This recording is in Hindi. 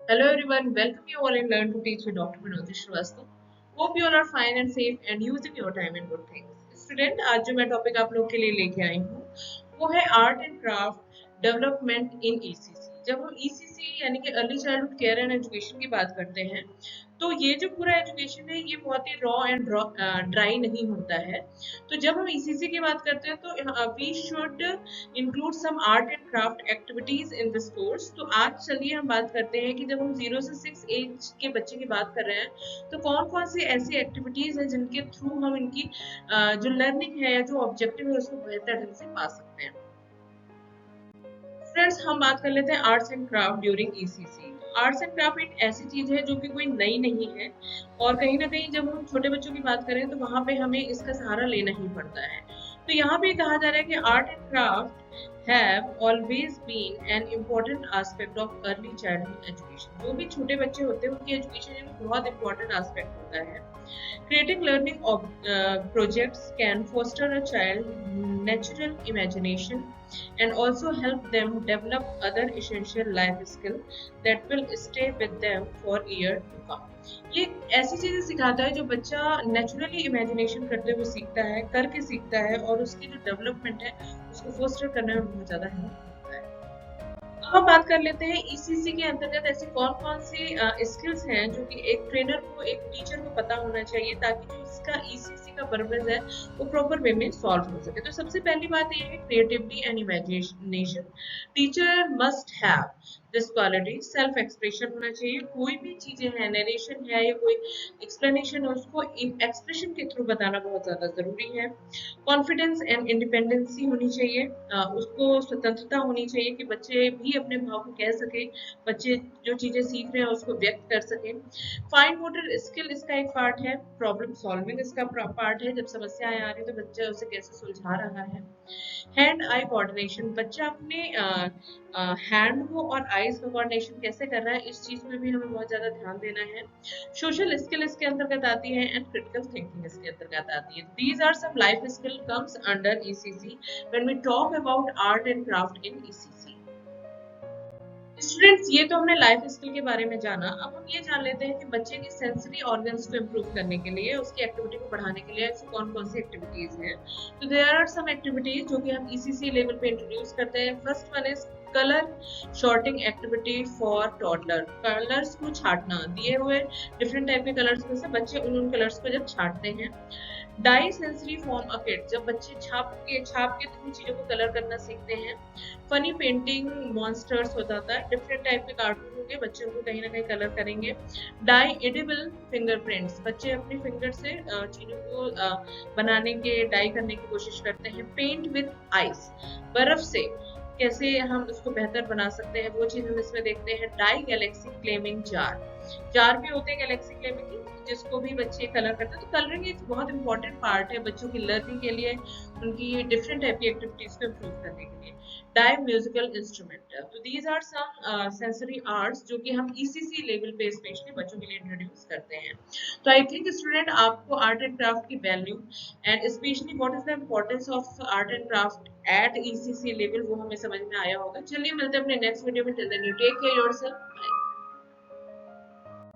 Hello everyone, welcome you all in Learn to Teach with Dr. Vinod Shrivastava. Hope you all are fine and safe and using your time in good things. Student, आज जो मैं टॉपिक आप लोग के लिए लेके आई हूँ वो है art and craft development in ECC. जब हम ईसीसी यानी कि early childhood care and education की बात करते हैं तो ये जो पूरा एजुकेशन है ये बहुत ही रॉ एंड ड्राई नहीं होता है। तो जब हम ईसीसी की बात करते हैं तो we should include some art and craft activities in this course. तो आज चलिए हम बात करते हैं कि जब हम 0 से 6 एज के बच्चे की बात कर रहे हैं तो कौन कौन सी ऐसी एक्टिविटीज है जिनके थ्रू हम इनकी जो लर्निंग है या जो ऑब्जेक्टिव है उसको बेहतर ढंग से पा सकते हैं। फ्रेंड्स, हम बात कर लेते हैं arts and craft during ECC. Arts and craft एक ऐसी चीज है जो कि कोई नई नहीं है और कहीं ना कहीं जब हम छोटे बच्चों की बात करें तो वहां पे हमें इसका सहारा लेना ही पड़ता है। तो यहाँ पे कहा जा रहा है कि art and craft have always been an important aspect of early childhood education. जो भी छोटे बच्चे होते हैं उनकी एजुकेशन में बहुत इंपॉर्टेंट एस्पेक्ट होता है। Creating learning projects can foster a child's natural imagination and also help them develop other essential life skills that will stay with them for years to come. ये ऐसी चीजें सिखाता है जो बच्चा नेचुरली इमेजिनेशन करते हुए सीखता है, करके सीखता है और उसकी जो डेवलपमेंट है उसको फोस्टर करने में बहुत ज्यादा हेल्प होता है। अब हम बात कर लेते हैं ईसीसी के अंतर्गत ऐसे कौन कौन सी स्किल्स हैं जो कि एक ट्रेनर को, एक टीचर को पता होना चाहिए ताकि जो इसका ईसीसी का पर्पस है वो प्रॉपर वे में सॉल्व हो सके। तो सबसे पहली बात ये है creativity and imagination. Teacher must have this quality. Self expression होना चाहिए। कोई भी चीजें हैं, नरेशन है या कोई एक्सप्लेनेशन है, उसको एक्सप्रेशन के थ्रू बताना बहुत ज्यादा जरूरी है। कॉन्फिडेंस एंड इंडिपेंडेंसी होनी चाहिए। उसको स्वतंत्रता होनी चाहिए कि बच्चे भी अपने भाव को कह सके, बच्चे जो चीजें सीख रहे हैं उसको व्यक्त कर सके। फाइन मोटर स्किल इसका एक पार्ट है। प्रॉब्लम सॉल्विंग इसका पार्ट है। जब समस्याएं आ रही है तो बच्चा उसे कैसे सुलझा रहा है। हैंड आई कोऑर्डिनेशन, बच्चा अपने हैंड को और आईज का कोऑर्डिनेशन कैसे कर रहा है इस चीज पे भी हमें बहुत ज्यादा ध्यान देना है। सोशल स्किल इसके अंतर्गत आती है एंड क्रिटिकल थिंकिंग इसके अंतर्गत आती है। These are some life skill comes under ECC when we talk about art and craft in ECC. Students, ये तो हमने लाइफ स्किल के बारे में जाना। अब हम ये जान लेते हैं कि बच्चे की सेंसरी ऑर्गन्स को इम्प्रूव करने के लिए, उसकी एक्टिविटी को बढ़ाने के लिए ऐसी कौन कौन सी एक्टिविटीज हैं। तो देयर आर सम एक्टिविटीज जो कि हम ईसीसी लेवल पे इंट्रोड्यूस करते हैं। First one is colour sorting activity for toddler. Colours को छाटना, दिए हुए डिफरेंट टाइप के कलर्स में से बच्चे उन कलर्स को जब छाटते हैं। DIY sensory form a kit, जब बच्चे छाप के थ्रू चीजों को कलर करना सीखते हैं। फनी पेंटिंग मॉन्स्टर्स होता है, डिफरेंट टाइप के कार्टून होंगे, बच्चे उनको कहीं ना कहीं कलर करेंगे। डाई एडिबल फिंगरप्रिंट्स, बच्चे अपने फिंगर से चीजों को बनाने के, डाई करने की कोशिश करते हैं। पेंट विद आइस, बर्फ से कैसे हम उसको बेहतर बना सकते हैं वो चीज हम इसमें देखते हैं। DIY galaxy calming jar, jar भी होते हैं गैलेक्सी क्लेमिंग की जिसको भी बच्चे कलर करते हैं। तो कलरिंग एक बहुत इंपॉर्टेंट पार्ट है बच्चों की लर्निंग के लिए, उनकी डिफरेंट टाइप की एक्टिविटीज को इम्प्रूव करने के लिए। डाई म्यूजिकल इंस्ट्रूमेंट, तो these are some sensory arts जो कि हम ईसीसी लेवल पे स्पेशली बच्चों के लिए इंट्रोड्यूस करते हैं। तो आई थिंक स्टूडेंट आपको आर्ट एंड क्राफ्ट की value and specially what is the importance of art and craft at ECC level वो हमें समझ में आया होगा। चलिए मिलते हैं अपने नेक्स्ट वीडियो में। Till then you take care yourself. Bye.